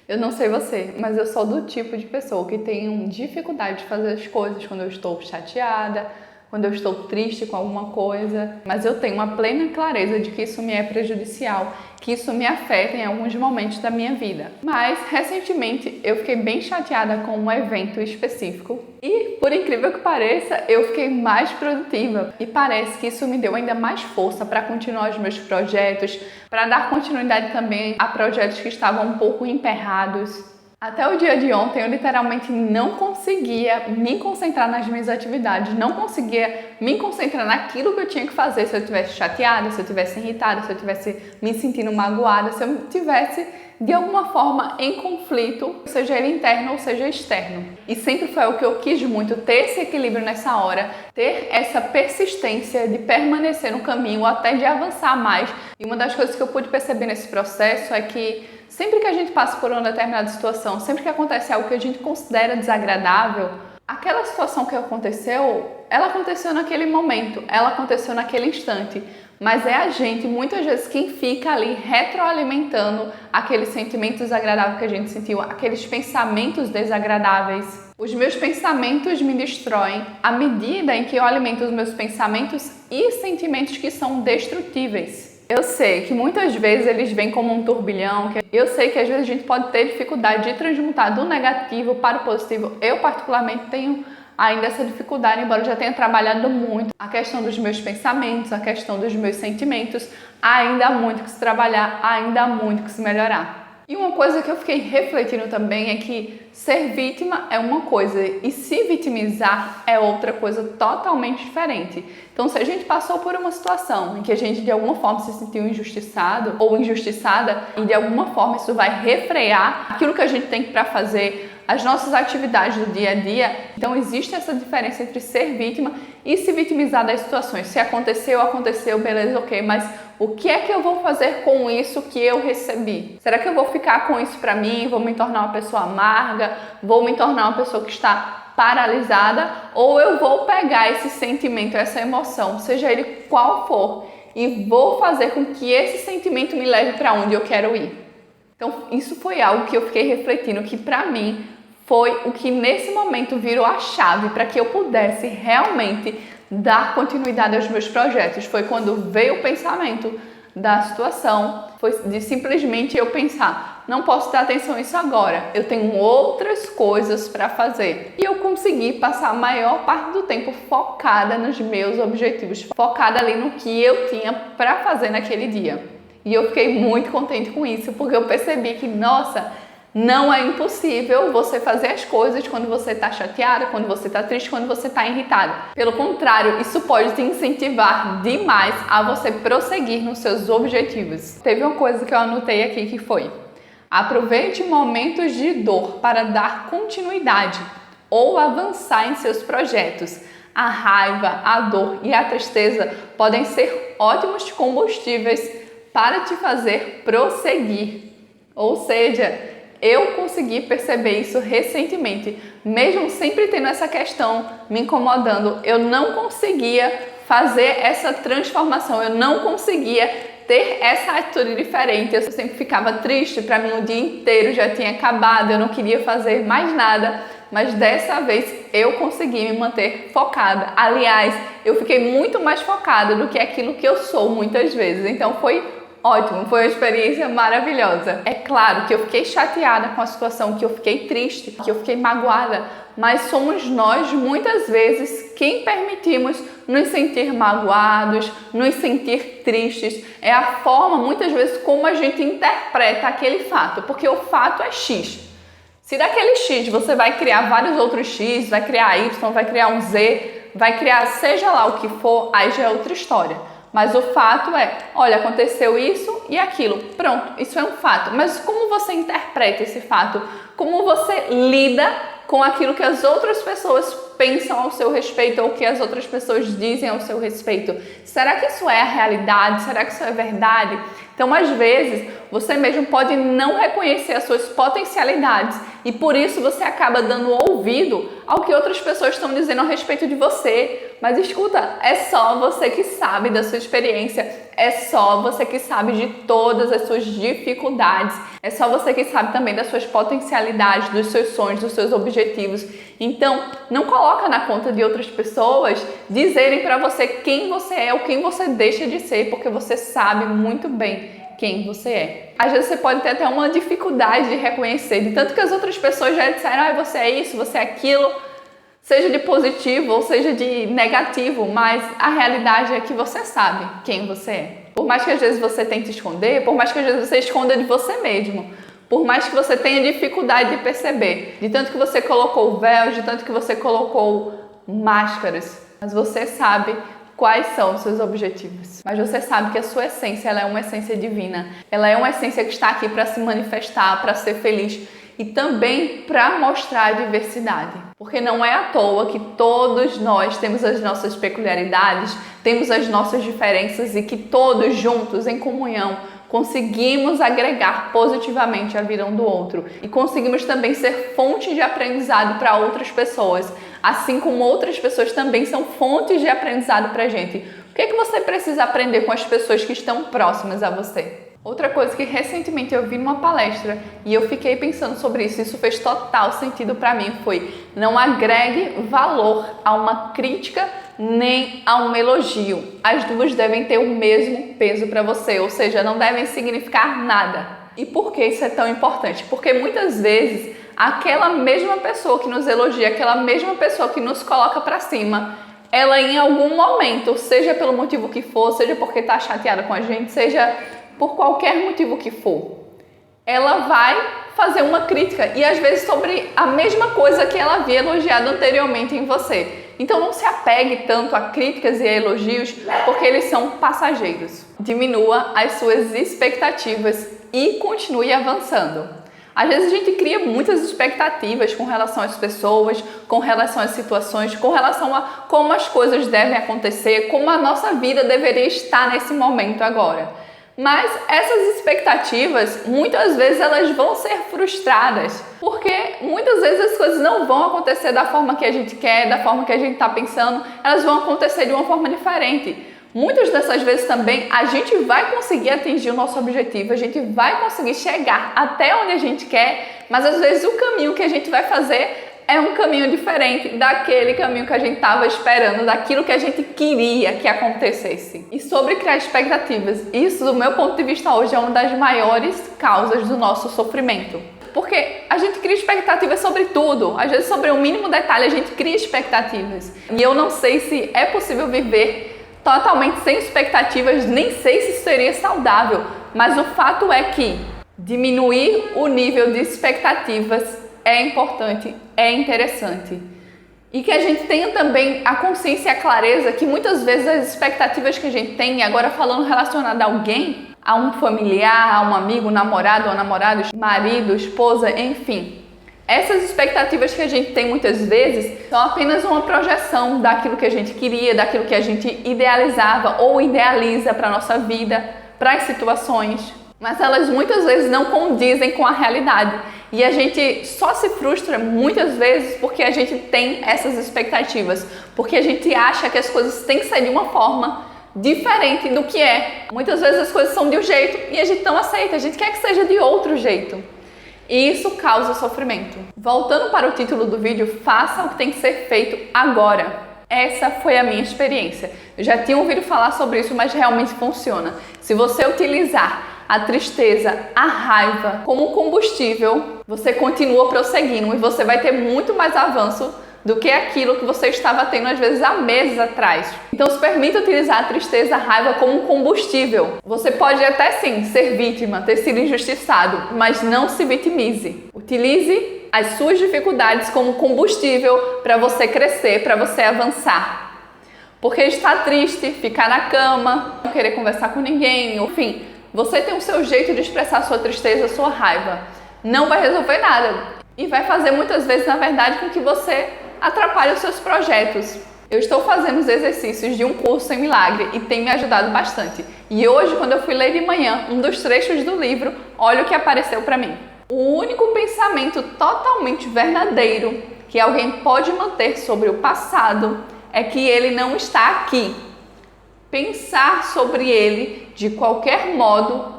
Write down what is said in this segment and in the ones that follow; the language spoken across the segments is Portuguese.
Eu não sei você, mas eu sou do tipo de pessoa que tem dificuldade de fazer as coisas quando eu estou chateada, quando eu estou triste com alguma coisa, mas eu tenho uma plena clareza de que isso me é prejudicial, que isso me afeta em alguns momentos da minha vida. Mas, recentemente, eu fiquei bem chateada com um evento específico e, por incrível que pareça, eu fiquei mais produtiva e parece que isso me deu ainda mais força para continuar os meus projetos, para dar continuidade também a projetos que estavam um pouco emperrados. Até o dia de ontem eu literalmente não conseguia me concentrar nas minhas atividades, não conseguia me concentrar naquilo que eu tinha que fazer se eu estivesse chateada, se eu estivesse irritada, se eu estivesse me sentindo magoada, se eu estivesse de alguma forma em conflito, seja ele interno ou seja externo. E sempre foi o que eu quis muito, ter esse equilíbrio nessa hora, ter essa persistência de permanecer no caminho, até de avançar mais. E uma das coisas que eu pude perceber nesse processo é que sempre que a gente passa por uma determinada situação, sempre que acontece algo que a gente considera desagradável, aquela situação que aconteceu, ela aconteceu naquele momento, ela aconteceu naquele instante. Mas é a gente, muitas vezes, quem fica ali retroalimentando aquele sentimento desagradável que a gente sentiu, aqueles pensamentos desagradáveis. Os meus pensamentos me destroem à medida em que eu alimento os meus pensamentos e sentimentos que são destrutíveis. Eu sei que muitas vezes eles vêm como um turbilhão, eu sei que às vezes a gente pode ter dificuldade de transmutar do negativo para o positivo. Eu particularmente tenho ainda essa dificuldade, embora eu já tenha trabalhado muito a questão dos meus pensamentos, a questão dos meus sentimentos, ainda há muito que se trabalhar, ainda há muito que se melhorar. E uma coisa que eu fiquei refletindo também é que ser vítima é uma coisa e se vitimizar é outra coisa totalmente diferente. Então, se a gente passou por uma situação em que a gente de alguma forma se sentiu injustiçado ou injustiçada e de alguma forma isso vai refrear aquilo que a gente tem para fazer, as nossas atividades do dia a dia, então existe essa diferença entre ser vítima e se vitimizar das situações. Se aconteceu, aconteceu, beleza, ok, mas o que é que eu vou fazer com isso que eu recebi? Será que eu vou ficar com isso para mim? Vou me tornar uma pessoa amarga? Vou me tornar uma pessoa que está paralisada? Ou eu vou pegar esse sentimento, essa emoção, seja ele qual for, e vou fazer com que esse sentimento me leve para onde eu quero ir? Então, isso foi algo que eu fiquei refletindo, que para mim foi o que nesse momento virou a chave para que eu pudesse realmente dar continuidade aos meus projetos. Foi quando veio o pensamento da situação, foi de simplesmente eu pensar, não posso dar atenção a isso agora, eu tenho outras coisas para fazer. E eu consegui passar a maior parte do tempo focada nos meus objetivos, focada ali no que eu tinha para fazer naquele dia. E eu fiquei muito contente com isso, porque eu percebi que, nossa, não é impossível você fazer as coisas quando você está chateada, quando você está triste, quando você está irritada. Pelo contrário, isso pode te incentivar demais a você prosseguir nos seus objetivos. Teve uma coisa que eu anotei aqui que foi: aproveite momentos de dor para dar continuidade ou avançar em seus projetos. A raiva, a dor e a tristeza podem ser ótimos combustíveis para te fazer prosseguir. Ou seja, eu consegui perceber isso recentemente, mesmo sempre tendo essa questão me incomodando, eu não conseguia fazer essa transformação, eu não conseguia ter essa atitude diferente, eu sempre ficava triste, para mim o dia inteiro já tinha acabado, eu não queria fazer mais nada, mas dessa vez eu consegui me manter focada. Aliás, eu fiquei muito mais focada do que aquilo que eu sou muitas vezes, então foi ótimo, foi uma experiência maravilhosa. É claro que eu fiquei chateada com a situação, que eu fiquei triste, que eu fiquei magoada, mas somos nós, muitas vezes, quem permitimos nos sentir magoados, nos sentir tristes. É a forma, muitas vezes, como a gente interpreta aquele fato, porque o fato é X. Se daquele X você vai criar vários outros X, vai criar Y, vai criar um Z, vai criar seja lá o que for, aí já é outra história. Mas o fato é, olha, aconteceu isso e aquilo, pronto, isso é um fato. Mas como você interpreta esse fato? Como você lida com aquilo que as outras pessoas pensam ao seu respeito ou que as outras pessoas dizem ao seu respeito? Será que isso é a realidade? Será que isso é verdade? Então, às vezes, você mesmo pode não reconhecer as suas potencialidades e por isso você acaba dando ouvido ao que outras pessoas estão dizendo a respeito de você. Mas escuta, é só você que sabe da sua experiência, é só você que sabe de todas as suas dificuldades, é só você que sabe também das suas potencialidades, dos seus sonhos, dos seus objetivos. Então, não coloca na conta de outras pessoas dizerem para você quem você é ou quem você deixa de ser, porque você sabe muito bem quem você é. Às vezes você pode ter até uma dificuldade de reconhecer, de tanto que as outras pessoas já disseram, você é isso, você é aquilo, seja de positivo ou seja de negativo, mas a realidade é que você sabe quem você é. Por mais que às vezes você tente esconder, por mais que às vezes você esconda de você mesmo, por mais que você tenha dificuldade de perceber, de tanto que você colocou véus, de tanto que você colocou máscaras, mas você sabe quais são os seus objetivos. Mas você sabe que a sua essência, ela é uma essência divina. Ela é uma essência que está aqui para se manifestar, para ser feliz e também para mostrar a diversidade. Porque não é à toa que todos nós temos as nossas peculiaridades, temos as nossas diferenças e que todos juntos, em comunhão, conseguimos agregar positivamente a vida um do outro e conseguimos também ser fonte de aprendizado para outras pessoas, assim como outras pessoas também são fontes de aprendizado para a gente. O que é que você precisa aprender com as pessoas que estão próximas a você? Outra coisa que recentemente eu vi numa palestra e eu fiquei pensando sobre isso fez total sentido para mim, foi: não agregue valor a uma crítica nem a um elogio. As duas devem ter o mesmo peso para você, ou seja, não devem significar nada. E por que isso é tão importante? Porque muitas vezes aquela mesma pessoa que nos elogia, aquela mesma pessoa que nos coloca para cima, ela em algum momento, seja pelo motivo que for, seja porque está chateada com a gente, seja por qualquer motivo que for, ela vai fazer uma crítica e às vezes sobre a mesma coisa que ela havia elogiado anteriormente em você. Então não se apegue tanto a críticas e a elogios, porque eles são passageiros. Diminua as suas expectativas e continue avançando. Às vezes a gente cria muitas expectativas com relação às pessoas, com relação às situações, com relação a como as coisas devem acontecer, como a nossa vida deveria estar nesse momento agora. Mas essas expectativas, muitas vezes elas vão ser frustradas, porque muitas vezes as coisas não vão acontecer da forma que a gente quer, da forma que a gente está pensando, elas vão acontecer de uma forma diferente. Muitas dessas vezes também a gente vai conseguir atingir o nosso objetivo, a gente vai conseguir chegar até onde a gente quer, mas às vezes o caminho que a gente vai fazer é um caminho diferente daquele caminho que a gente estava esperando, daquilo que a gente queria que acontecesse. E sobre criar expectativas, isso do meu ponto de vista hoje é uma das maiores causas do nosso sofrimento. Porque a gente cria expectativas sobre tudo, às vezes sobre o mínimo detalhe a gente cria expectativas. E eu não sei se é possível viver totalmente sem expectativas, nem sei se isso seria saudável, mas o fato é que diminuir o nível de expectativas é importante, é interessante. E que a gente tenha também a consciência e a clareza que muitas vezes as expectativas que a gente tem, agora falando relacionado a alguém, a um familiar, a um amigo, namorado ou namorada, marido, esposa, enfim. Essas expectativas que a gente tem muitas vezes são apenas uma projeção daquilo que a gente queria, daquilo que a gente idealizava ou idealiza para a nossa vida, para as situações. Mas elas muitas vezes não condizem com a realidade. E a gente só se frustra muitas vezes porque a gente tem essas expectativas, porque a gente acha que as coisas têm que ser de uma forma diferente do que é. Muitas vezes as coisas são de um jeito e a gente não aceita, a gente quer que seja de outro jeito. E isso causa sofrimento. Voltando para o título do vídeo, faça o que tem que ser feito agora. Essa foi a minha experiência. Eu já tinha ouvido falar sobre isso, mas realmente funciona. Se você utilizar a tristeza, a raiva como combustível, você continua prosseguindo e você vai ter muito mais avanço do que aquilo que você estava tendo às vezes há meses atrás. Então se permita utilizar a tristeza, a raiva como combustível. Você pode até sim ser vítima, ter sido injustiçado, mas não se vitimize. Utilize as suas dificuldades como combustível para você crescer, para você avançar. Porque estar triste, ficar na cama, não querer conversar com ninguém, enfim, você tem o seu jeito de expressar sua tristeza, sua raiva. Não vai resolver nada. E vai fazer muitas vezes, na verdade, com que você atrapalhe os seus projetos. Eu estou fazendo os exercícios de um curso em milagre e tem me ajudado bastante. E hoje, quando eu fui ler de manhã um dos trechos do livro, olha o que apareceu para mim. O único pensamento totalmente verdadeiro que alguém pode manter sobre o passado é que ele não está aqui. Pensar sobre ele de qualquer modo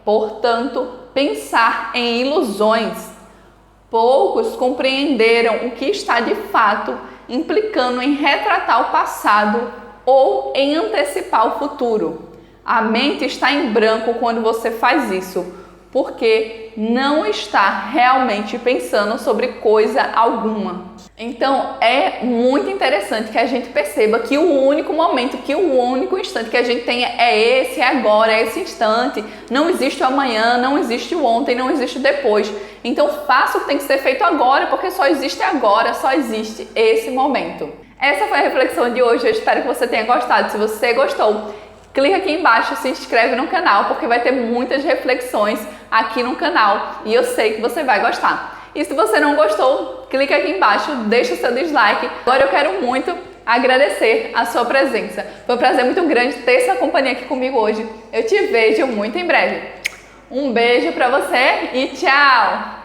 portanto, pensar em ilusões. Poucos compreenderam o que está de fato implicando em retratar o passado ou em antecipar o futuro. A mente está em branco quando você faz isso, porque não está realmente pensando sobre coisa alguma. Então é muito interessante que a gente perceba que o único momento, que o único instante que a gente tem é esse, é agora, é esse instante. Não existe o amanhã, não existe o ontem, não existe o depois. Então faça o que tem que ser feito agora, porque só existe agora, só existe esse momento. Essa foi a reflexão de hoje, eu espero que você tenha gostado. Se você gostou, clica aqui embaixo, se inscreve no canal, porque vai ter muitas reflexões aqui no canal e eu sei que você vai gostar. E se você não gostou, clica aqui embaixo, deixa o seu dislike. Agora eu quero muito agradecer a sua presença. Foi um prazer muito grande ter sua companhia aqui comigo hoje. Eu te vejo muito em breve. Um beijo pra você e tchau!